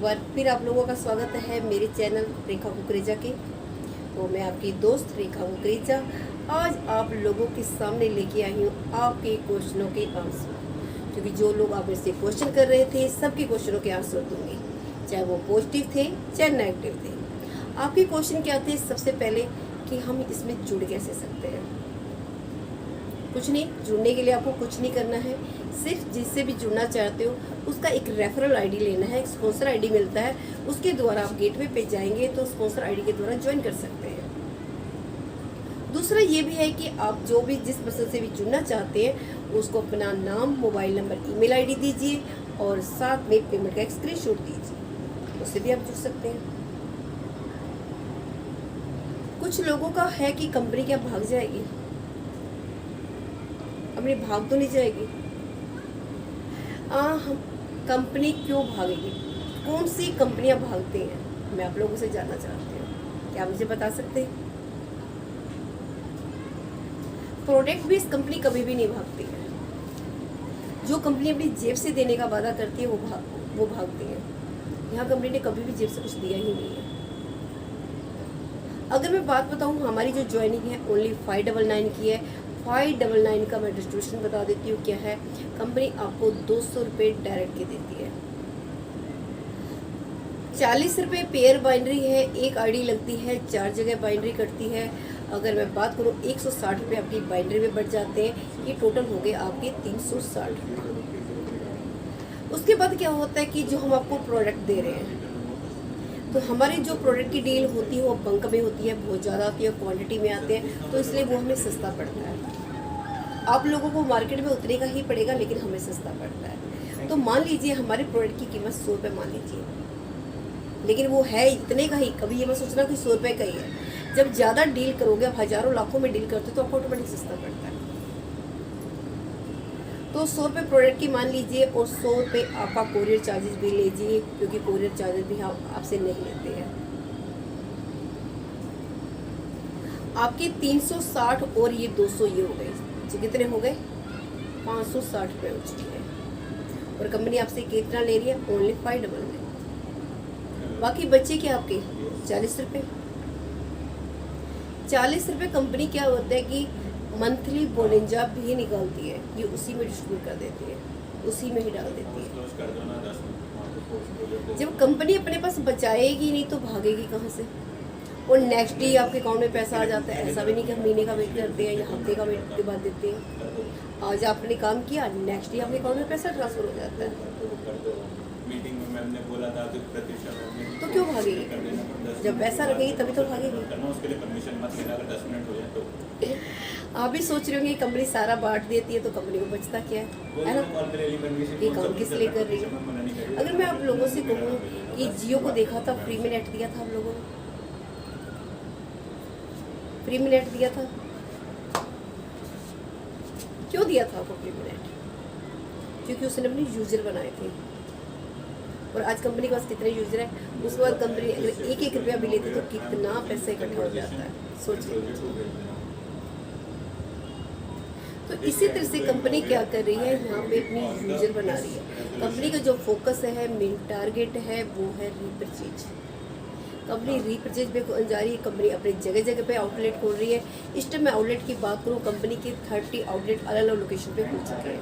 बार फिर आप लोगों का स्वागत है मेरे चैनल रेखा कुकरेजा के। तो मैं आपकी दोस्त रेखा कुकरेजा आज आप लोगों के सामने लेके आई हूँ आपके क्वेश्चनों के आंसर, क्योंकि जो लोग आप मुझसे क्वेश्चन कर रहे थे सबके क्वेश्चनों के आंसर दूंगी, चाहे वो पॉजिटिव थे चाहे नेगेटिव थे। आपके क्वेश्चन क्या थे? सबसे पहले कि हम इसमें जुड़ कैसे सकते हैं। कुछ नहीं, जुड़ने के लिए आपको कुछ नहीं करना है, सिर्फ जिससे भी जुड़ना चाहते हो उसका एक रेफरल आईडी लेना है, एक स्पॉन्सर आईडी मिलता है, उसके द्वारा आप गेटवे पे जाएंगे तो स्पॉन्सर आईडी के द्वारा ज्वाइन कर सकते हैं। दूसरा ये भी है कि आप जो भी जिस पर्सन से भी जुड़ना चाहते हैं उसको अपना नाम, मोबाइल नंबर, ईमेल आईडी दीजिए और साथ में पेमेंट का एक स्क्रीनशॉट दीजिए, उससे भी आप जुड़ सकते हैं। कुछ लोगों का है कि कंपनी क्या भाग जाएगी, अपनी भाग तो नहीं जाएगी। हम कंपनी क्यों भागेगी, कौन सी कंपनियां भागती हैं, मैं आप लोगों से जानना चाहती हूँ। क्या मुझे बता सकते हैं? प्रोडक्ट बेस्ड कंपनी कभी भी नहीं भागती है। जो कंपनी अपनी जेब से देने का वादा करती है वो भागती है। यहाँ कंपनी ने कभी भी जेब से कुछ दिया ही नहीं है। अगर मैं बात बताऊँ, हमारी जो ज्वाइनिंग है ओनली 599 की है। 599 का मैं डिस्ट्रीब्यूशन बता देती हूँ क्या है। कंपनी आपको 200 रुपये डायरेक्ट के देती है। 40 रुपये पेयर बाइंड्री है, एक आईडी लगती है, 4 जगह बाइंड्री कटती है। अगर मैं बात करूँ 160 रुपये आपकी बाइंड्री में बढ़ जाते हैं, ये टोटल हो गए आपके 360 रुपये। उसके बाद क्या होता है कि जो हम आपको प्रोडक्ट दे रहे हैं, तो हमारी जो प्रोडक्ट की डील होती है वो बल्क में होती है, बहुत ज़्यादा आती है, क्वांटिटी में आते हैं, तो इसलिए वो हमें सस्ता पड़ता है। आप लोगों को मार्केट में उतने का ही पड़ेगा, लेकिन हमें सस्ता पड़ता है। तो मान लीजिए हमारे प्रोडक्ट की कीमत 100 रुपये मान लीजिए, लेकिन वो है इतने का ही। कभी ये मत सोचना कि 100 रुपये का ही है। जब ज़्यादा डील करोगे, आप हज़ारों लाखों में डील करते हो, तो आपको ऑटोमेटिक सस्ता पड़ता है। तो 100 रुपये प्रोडक्ट की मान लीजिए और 100 रुपये आपका कोरियर चार्जेस भी लीजिए, क्योंकि कोरियर चार्जेस भी हम आपसे नहीं लेते हैं। आपके 360 और ये 200 ये हो गए, तो कितने हो गए? 560 रुपये हो चुके हैं। और कंपनी आपसे कितना ले रही है? ओनली 599। बाकी बच्चे क्या आपके 40 रुपये। 40 रुपये कंपनी क्या होता है कि मंथली बोलेंजा भी निकालती है, ये उसी में डिस्ट्रीब्यूट कर देती है, उसी में ही डाल देती है। जब कंपनी अपने पास बचाएगी नहीं तो भागेगी कहाँ से? और नेक्स्ट डे आपके अकाउंट में पैसा आ जाता है। ऐसा भी नहीं कि हम महीने का वेट करते हैं या हफ्ते का वेट के बाद देते हैं। आज आपने काम किया, नेक्स्ट डे आपके अकाउंट में पैसा ट्रांसफर हो जाता है। मीटिंग में मैम ने बोला था कि तो क्यों भागेगी? जब पैसा रखेगी तभी तो भागेगी। उसके लिए परमिशन मत लेना, अगर 10 मिनट हो जाए तो। आप भी सोच रहे होंगे कंपनी सारा बांट देती है तो कंपनी को बचता क्या है ना? ये काम किस लिए कर रही है? अगर मैं आप लोगों से कहूँ कि जियो को देखा था, फ्री में नेट दिया था आप लोगों को, फ्री में नेट दिया था। क्यों दिया था आपको फ्री में नेट? क्योंकि उसने अपने यूजर बनाए थे। और आज कंपनी के पास कितने यूजर है, उसके बाद कंपनी अगर 1-1 रुपया भी लेती तो कितना पैसा इकट्ठा हो जाता है, सोचिए। तो इसी तरह से कंपनी क्या कर रही है, यहाँ पे अपनी यूजर बना रही है। कंपनी का जो फोकस है, मेन टारगेट है, वो है रीपरचेज। कंपनी रीपरचेज पे जा रही है। कंपनी अपनी जगह जगह पे आउटलेट खोल रही है। इस टाइम मैं आउटलेट की बात करूँ, कंपनी के 30 आउटलेट अलग अलग लोकेशन पे खुल चुके हैं।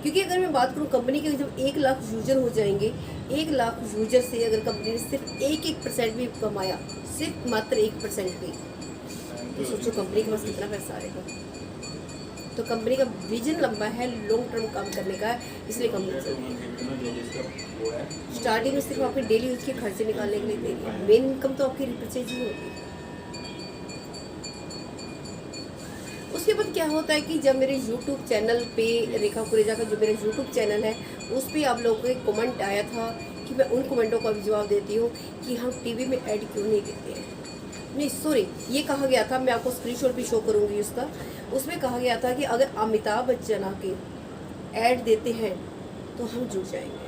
क्योंकि अगर मैं बात करूँ कंपनी के जब 1 लाख यूजर हो जाएंगे, 1 लाख यूजर से अगर कंपनी ने सिर्फ 1% भी कमाया, सिर्फ मात्र 1% भी, तो सोचो कंपनी के पास कितना पैसा आएगा। तो कंपनी का विजन लंबा है, लॉन्ग टर्म काम करने का है, इसलिए कंपनी चलती है। स्टार्टिंग में सिर्फ आपके डेली यूज के खर्चे निकालने के लिए दे रही है। मेन इनकम तो आपकी रिपरचेज ही होगी। उसके बाद क्या होता है कि जब मेरे YouTube चैनल पे रेखा कुकरेजा का जो मेरा YouTube चैनल है, उस पर आप लोगों को कमेंट आया था कि मैं उन कमेंटों का भी जवाब देती हूँ कि हम टीवी में ऐड क्यों नहीं देते हैं। नहीं सॉरी, ये कहा गया था, मैं आपको स्क्रीनशॉट भी शो करूँगी उसका। उसमें कहा गया था कि अगर अमिताभ बच्चन आके ऐड देते हैं तो हम जुड़ जाएंगे।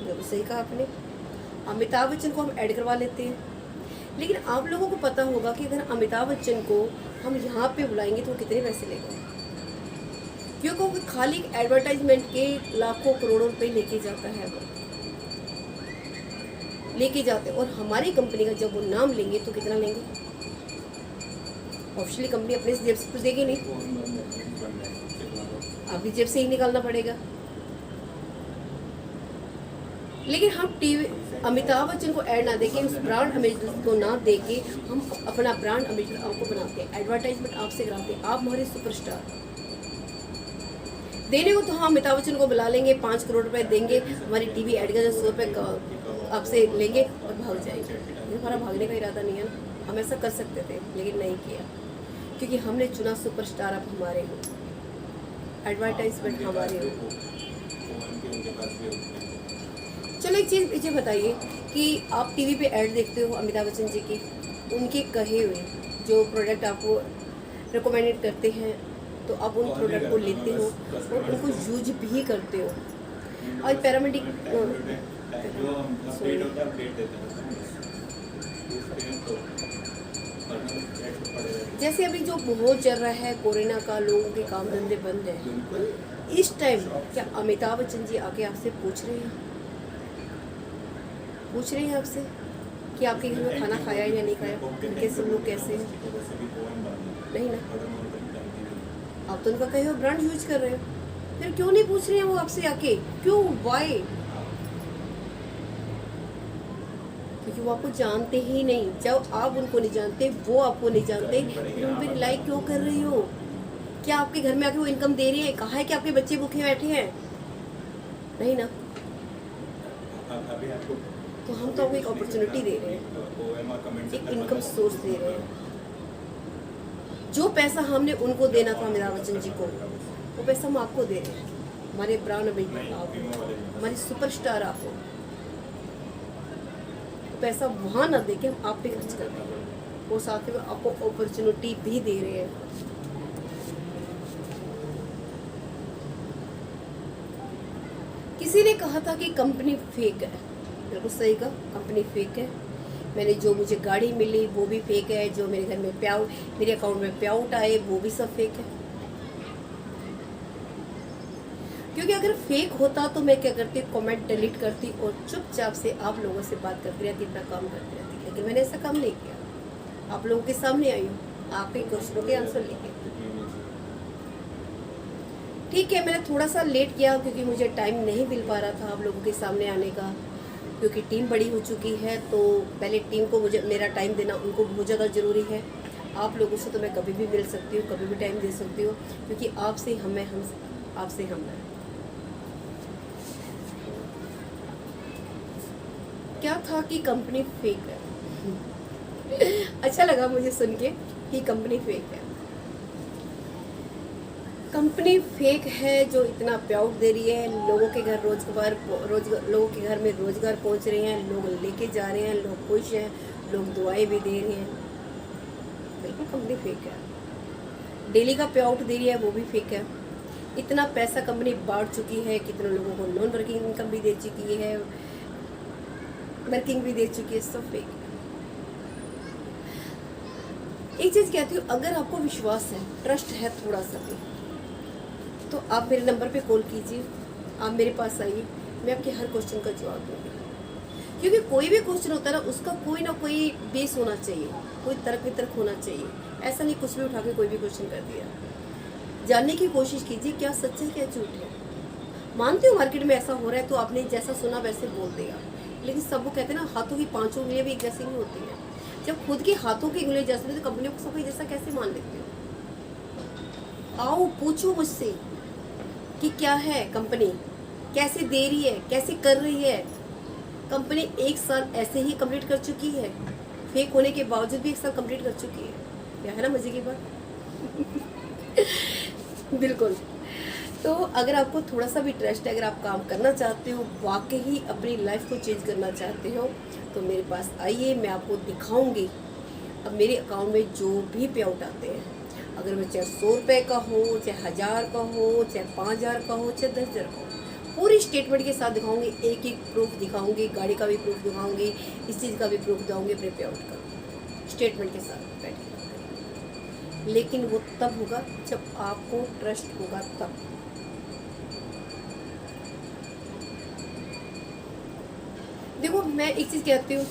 बिल्कुल सही कहा आपने, अमिताभ बच्चन को हम ऐड करवा लेते हैं। लेकिन आप लोगों को पता होगा कि अगर अमिताभ बच्चन को हम यहाँ पे बुलाएंगे तो कितने पैसे लेगा। क्योंकि खाली एडवर्टाइजमेंट के लाखों करोड़ों रुपए लेके जाता है वो, लेके जाते हैं। और हमारी कंपनी का जब वो नाम लेंगे तो कितना लेंगे? ऑफिशियली कंपनी अपने जेब से कुछ देगी नहीं, आपकी जेब से ही निकालना पड़ेगा। लेकिन हम टीवी अमिताभ बच्चन को ऐड ना देके, उस ब्रांड अम्बेसडर को ना देके हम अपना ब्रांड अम्बेसडर आपको बनाते हैं, एडवर्टाइजमेंट आपसे कराते हैं। आप हमारे सुपरस्टार देने को तो हम अमिताभ बच्चन को बुला लेंगे, 5 करोड़ रुपए देंगे, हमारी टीवी ऐड का 100 रुपये आपसे लेंगे और भाग जाएंगे। हमारा भागने का इरादा नहीं है ना, हम ऐसा कर सकते थे लेकिन नहीं किया, क्योंकि हमने चुना सुपरस्टार आप हमारे हो, एडवर्टाइजमेंट हमारे हो। चलो एक चीज़ मुझे बताइए कि आप टीवी पे ऐड देखते हो अमिताभ बच्चन जी की, उनके कहे हुए जो प्रोडक्ट आपको रिकमेंडेड करते हैं तो आप उन प्रोडक्ट को लेते हो और उनको यूज भी करते हो। और पैरामेडिक जैसे अभी जो माहौल चल रहा है कोरोना का, लोगों के काम धंधे बंद है, इस टाइम क्या अमिताभ बच्चन जी आके आपसे पूछ रहे हैं आपसे कि आपके घर में खाना खाया या नहीं खाया, उनके सब लोग कैसे हैं? नहीं ना, आप तो उनका कहे हो ब्रांड यूज कर रहे हो, फिर क्यों नहीं पूछ रहे हैं वो आपसे आके? क्यों, वाई? क्योंकि वो आपको जानते ही नहीं। जब आप उनको नहीं जानते, वो आपको नहीं जानते, फिर उन पर रिलाई क्यों कर रही हो? क्या आपके घर में आके वो इनकम दे रही है? कहा है कि आपके बच्चे भूखे बैठे हैं? नहीं ना, तो हम तो आपको एक अपॉर्चुनिटी दे रहे हैं, एक इनकम सोर्स दे रहे हैं। जो पैसा हमने उनको देना था अमिताभ बच्चन जी को, वो पैसा हम आपको दे रहे हैं। हमारे ब्रांड अम्बेसडर आप हो, हमारे सुपरस्टार आप हो, पैसा वहाँ ना दे के हम आप पे खर्च कर रहे हैं और साथ में आपको अपॉर्चुनिटी भी दे रहे हैं। किसी ने कहा था कि कंपनी फेक है, बिल्कुल सही कहा, कंपनी फेक है। मैंने जो मुझे गाड़ी मिली वो भी फेक है, जो मेरे घर में मेरे अकाउंट में पे आउट आए वो भी सब फेक है। क्योंकि अगर फेक होता तो मैं क्या करती, कमेंट डिलीट करती और चुपचाप से आप लोगों से बात करती रहती, अपना काम करती रहती। लेकिन मैंने ऐसा काम नहीं किया, आप लोगों के सामने आई हूँ, आपके क्वेश्चनों के आंसर लेके। ठीक है, मैंने थोड़ा सा लेट किया क्योंकि मुझे टाइम नहीं मिल पा रहा था आप लोगों के सामने आने का, क्योंकि टीम बड़ी हो चुकी है। तो पहले टीम को मुझे मेरा टाइम देना उनको बहुत ज़्यादा ज़रूरी है। आप लोगों से तो मैं कभी भी मिल सकती हूँ, कभी भी टाइम दे सकती हूँ, क्योंकि आपसे हम हैं, आपसे हम हैं। क्या था कि कंपनी फेक है। अच्छा लगा मुझे सुन के कि कंपनी फेक है। कंपनी फेक है जो इतना पे आउट दे रही है, लोगों के घर लोगों के घर में रोजगार पहुंच रहे हैं, लोग लेके जा रहे हैं, लोग खुश हैं, लोग दुआएं भी दे रहे हैं। बिल्कुल कंपनी फेक है। डेली का पे आउट दे रही है वो भी फेक है। इतना पैसा कंपनी बांट चुकी है, कितने लोगों को नॉन वर्किंग इनकम भी दे चुकी है, वर्किंग भी दे चुकी है, सब फेक है। एक चीज कहती हूँ, अगर आपको विश्वास है, ट्रस्ट है थोड़ा सा भी, तो आप मेरे नंबर पे कॉल कीजिए, आप मेरे पास आइए, मैं आपके हर क्वेश्चन का जवाब दूँगी। क्योंकि कोई भी क्वेश्चन होता है ना, उसका कोई ना कोई बेस होना चाहिए, कोई तर्क वितर्क होना चाहिए। ऐसा नहीं कुछ भी उठा के कोई भी क्वेश्चन कर दिया। जानने की कोशिश कीजिए क्या सच है क्या झूठ है। मानती हूँ मार्केट में ऐसा हो रहा है तो आपने जैसा सुना वैसे बोल देगा, लेकिन सब वो कहते हैं ना, हाथों की 5 उंगलियां भी एक जैसी नहीं होती हैं। जब खुद की हाथों की उंगलियां जैसे नहीं तो कंपनियों को सब जैसा कैसे मान लेते हो? आओ पूछो मुझसे कि क्या है कंपनी, कैसे दे रही है, कैसे कर रही है। कंपनी 1 साल ऐसे ही कंप्लीट कर चुकी है, फेक होने के बावजूद भी 1 साल कंप्लीट कर चुकी है। क्या है ना मजे की बात। बिल्कुल। तो अगर आपको थोड़ा सा भी ट्रस्ट है, अगर आप काम करना चाहते हो, वाकई ही अपनी लाइफ को चेंज करना चाहते हो, तो मेरे पास आइए, मैं आपको दिखाऊंगी। अब मेरे अकाउंट में जो भी पे आउट आते हैं, अगर वो चाहे 100 रुपये का हो, चाहे 1000 का हो, चाहे 5000 का हो, चाहे 10,000 का हो, पूरी स्टेटमेंट के साथ दिखाऊंगी, एक एक प्रूफ दिखाऊंगी, गाड़ी का भी प्रूफ दिखाऊंगी, इस चीज़ का भी प्रूफ दूँगी, अपने पे आउट का स्टेटमेंट के साथ बैठ। लेकिन वो तब होगा जब आपको ट्रस्ट होगा तब। देखो मैं एक चीज कहती हूँ,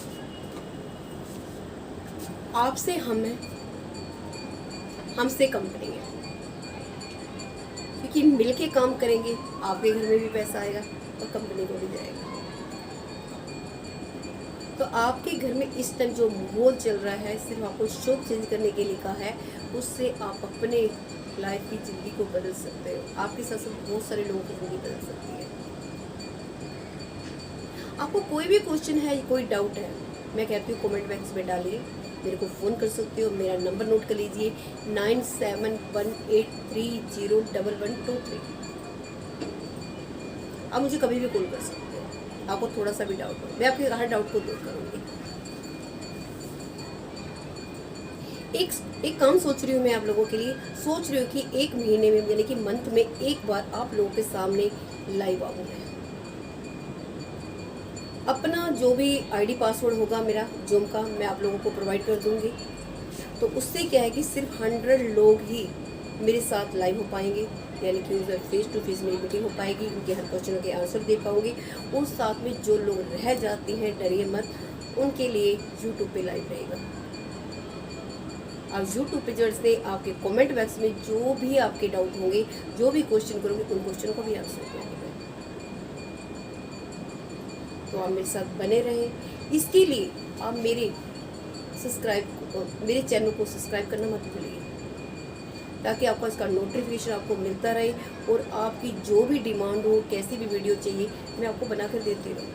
आपसे हम है, हमसे कंपनी है, क्योंकि मिलके काम करेंगे आपके घर में भी पैसा आएगा और कंपनी को भी जाएगा। तो आपके घर में इस टाइम जो माहौल चल रहा है सिर्फ आपको शौक चेंज करने के लिए कहा है, उससे आप अपने लाइफ की ज़िंदगी को बदल सकते हो। आपके साथ साथ बहुत सारे लोगों की ज़िंदगी बदल सकती है। आपको कोई भी क्वेश्चन है, कोई डाउट है, मैं कहती हूँ कमेंट बॉक्स में डालिए, मेरे को फ़ोन कर सकते हो। मेरा नंबर नोट कर लीजिए 9718301123। आप मुझे कभी भी कॉल कर सकते हो, आपको थोड़ा सा भी डाउट हो, मैं आपके हर डाउट को दूर करूँगी। एक काम सोच रही हूँ मैं आप लोगों के लिए, सोच रही हूँ कि एक महीने में यानी कि मंथ में एक बार आप लोगों के सामने लाइव आऊँ मैं। अपना जो भी आईडी पासवर्ड होगा मेरा जूम का, मैं आप लोगों को प्रोवाइड कर दूंगी। तो उससे क्या है कि सिर्फ 100 लोग ही मेरे साथ लाइव हो पाएंगे, यानी कि उनसे फेस टू फेस मेरी मीटिंग हो पाएगी, उनके हर क्वेश्चनों के आंसर दे पाऊंगी। और साथ में जो लोग रह जाती हैं, डरिए मत, उनके लिए यूट्यूब पे लाइव रहेगा। आप यूट्यूब पे जैसे आपके कमेंट बॉक्स में जो भी आपके डाउट होंगे, जो भी क्वेश्चन करोगे, उन क्वेश्चनों का भी आंसर दूंगी मैं। तो आप मेरे साथ बने रहें। इसके लिए आप मेरे चैनल को सब्सक्राइब करना मत भूलिए, ताकि आपको इसका नोटिफिकेशन आपको मिलता रहे और आपकी जो भी डिमांड हो, कैसी भी वीडियो चाहिए, मैं आपको बना कर देती रहूँ।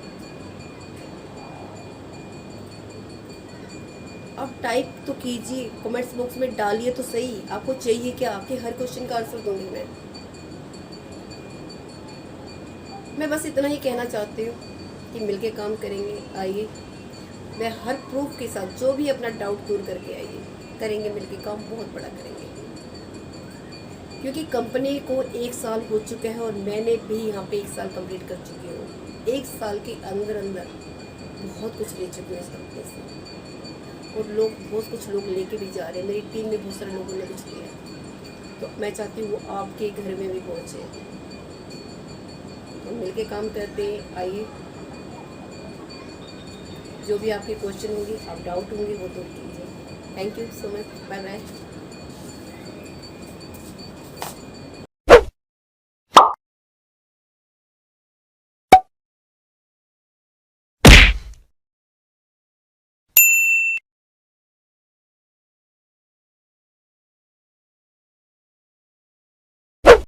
आप टाइप तो कीजिए, कमेंट्स बॉक्स में डालिए तो सही, आपको चाहिए क्या, आपके हर क्वेश्चन का आंसर दूंगी मैं बस इतना ही कहना चाहती हूँ कि मिलके काम करेंगे। आइए, मैं हर प्रूफ के साथ जो भी अपना डाउट दूर करके आइए, करेंगे मिलके काम, बहुत बड़ा करेंगे। क्योंकि कंपनी को 1 साल हो चुका है और मैंने भी यहाँ पे 1 साल कंप्लीट कर चुकी हूँ। 1 साल के अंदर अंदर बहुत कुछ ले चुकी हूँ इस कंपनी से, और बहुत कुछ लोग लेके भी जा रहे हैं। मेरी टीम में बहुत सारे लोगों ने कुछ लिया, तो मैं चाहती हूँ वो आपके घर में भी पहुँचे। तो मिलके काम करते हैं। आइए, जो भी आपके क्वेश्चन होंगे, आप डाउट होंगे, वो दूर कीजिए। Thank you so much, bye bye.